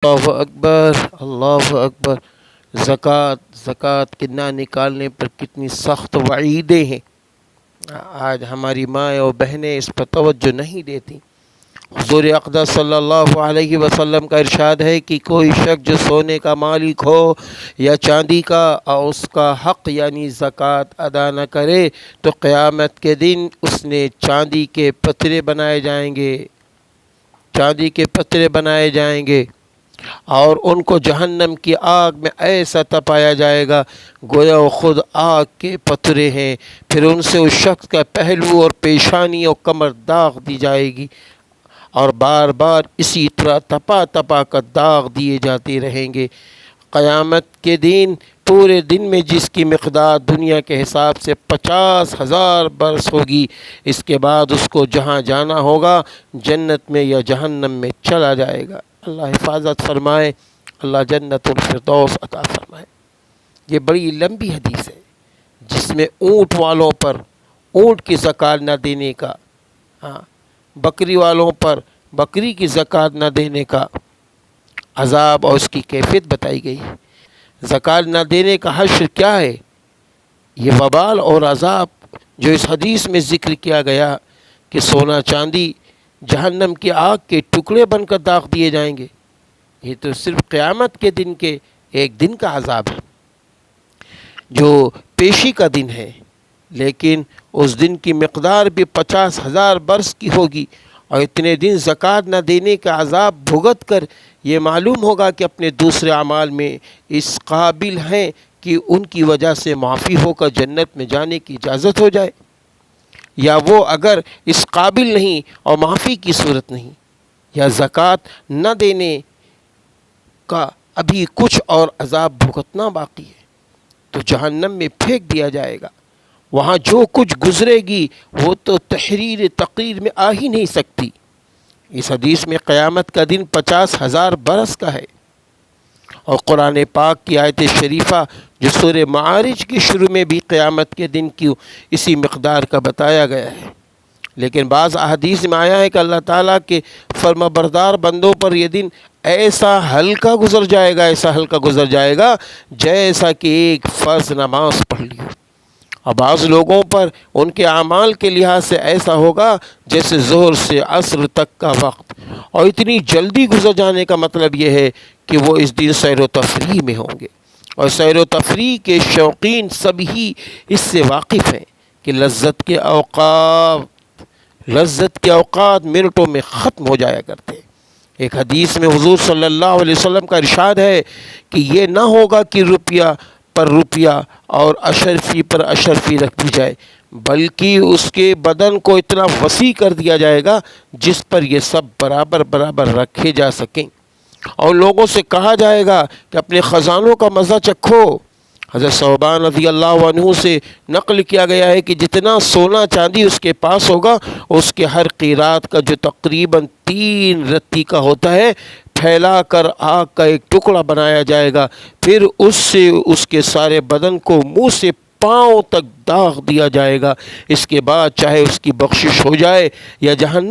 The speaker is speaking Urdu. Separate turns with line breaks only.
اللہ اکبر، اللہ اکبر۔ زکوٰۃ کے نہ نکالنے پر کتنی سخت وعیدیں ہیں۔ آج ہماری ماں اور بہنیں اس پر توجہ نہیں دیتی۔ حضور اقدس صلی اللہ علیہ وسلم کا ارشاد ہے کہ کوئی شخص جو سونے کا مالک ہو یا چاندی کا اور اس کا حق یعنی زکوٰۃ ادا نہ کرے تو قیامت کے دن اس نے چاندی کے پترے بنائے جائیں گے، چاندی کے پترے بنائے جائیں گے اور ان کو جہنم کی آگ میں ایسا تپایا جائے گا گویا وہ خود آگ کے پترے ہیں۔ پھر ان سے اس شخص کا پہلو اور پیشانی اور کمر داغ دی جائے گی اور بار بار اسی طرح تپا تپا کر داغ دیے جاتے رہیں گے۔ قیامت کے دن پورے دن میں جس کی مقدار دنیا کے حساب سے 50,000 برس ہوگی، اس کے بعد اس کو جہاں جانا ہوگا جنت میں یا جہنم میں چلا جائے گا۔ اللہ حفاظت فرمائے، اللہ جنت الفردوس عطا فرمائے۔ یہ بڑی لمبی حدیث ہے جس میں اونٹ والوں پر اونٹ کی زکوٰۃ نہ دینے کا، بکری والوں پر بکری کی زکوٰۃ نہ دینے کا عذاب اور اس کی کیفیت بتائی گئی ہے۔ زکوٰۃ نہ دینے کا حشر کیا ہے؟ یہ وبال اور عذاب جو اس حدیث میں ذکر کیا گیا کہ سونا چاندی جہنم کی آگ کے ٹکڑے بن کر داغ دیے جائیں گے، یہ تو صرف قیامت کے دن کے ایک دن کا عذاب ہے جو پیشی کا دن ہے، لیکن اس دن کی مقدار بھی 50,000 برس کی ہوگی اور اتنے دن زکوٰۃ نہ دینے کا عذاب بھگت کر یہ معلوم ہوگا کہ اپنے دوسرے اعمال میں اس قابل ہیں کہ ان کی وجہ سے معافی ہو کر جنت میں جانے کی اجازت ہو جائے، یا وہ اگر اس قابل نہیں اور معافی کی صورت نہیں یا زکوٰۃ نہ دینے کا ابھی کچھ اور عذاب بھگتنا باقی ہے تو جہنم میں پھینک دیا جائے گا۔ وہاں جو کچھ گزرے گی وہ تو تحریر تقریر میں آ ہی نہیں سکتی۔ اس حدیث میں قیامت کا دن 50,000 برس کا ہے اور قرآن پاک کی آیت شریفہ جو سورہ معارج کے شروع میں بھی قیامت کے دن کی اسی مقدار کا بتایا گیا ہے، لیکن بعض احادیث میں آیا ہے کہ اللہ تعالیٰ کے فرما بردار بندوں پر یہ دن ایسا ہلکا گزر جائے گا، ایسا ہلکا گزر جائے گا جیسا کہ ایک فرض نماز پڑھ لی ہو، اور بعض لوگوں پر ان کے اعمال کے لحاظ سے ایسا ہوگا جیسے ظہر سے عصر تک کا وقت، اور اتنی جلدی گزر جانے کا مطلب یہ ہے کہ وہ اس دن سیر و تفریح میں ہوں گے، اور سیر و تفریح کے شوقین سبھی اس سے واقف ہیں کہ لذت کے اوقات منٹوں میں ختم ہو جایا کرتے ہیں۔ ایک حدیث میں حضور صلی اللہ علیہ وسلم کا ارشاد ہے کہ یہ نہ ہوگا کہ روپیہ پر روپیہ اور اشرفی پر اشرفی رکھ دی جائے، بلکہ اس کے بدن کو اتنا وسیع کر دیا جائے گا جس پر یہ سب برابر برابر رکھے جا سکیں، اور لوگوں سے کہا جائے گا کہ اپنے خزانوں کا مزہ چکھو۔ حضرت ثوبان رضی اللہ عنہ سے نقل کیا گیا ہے کہ جتنا سونا چاندی اس کے پاس ہوگا اس کے ہر قیرات کا جو تقریباً 3 رتی کا ہوتا ہے پھیلا کر آگ کا ایک ٹکڑا بنایا جائے گا، پھر اس سے اس کے سارے بدن کو منہ سے پاؤں تک داغ دیا جائے گا، اس کے بعد چاہے اس کی بخشش ہو جائے یا جہنم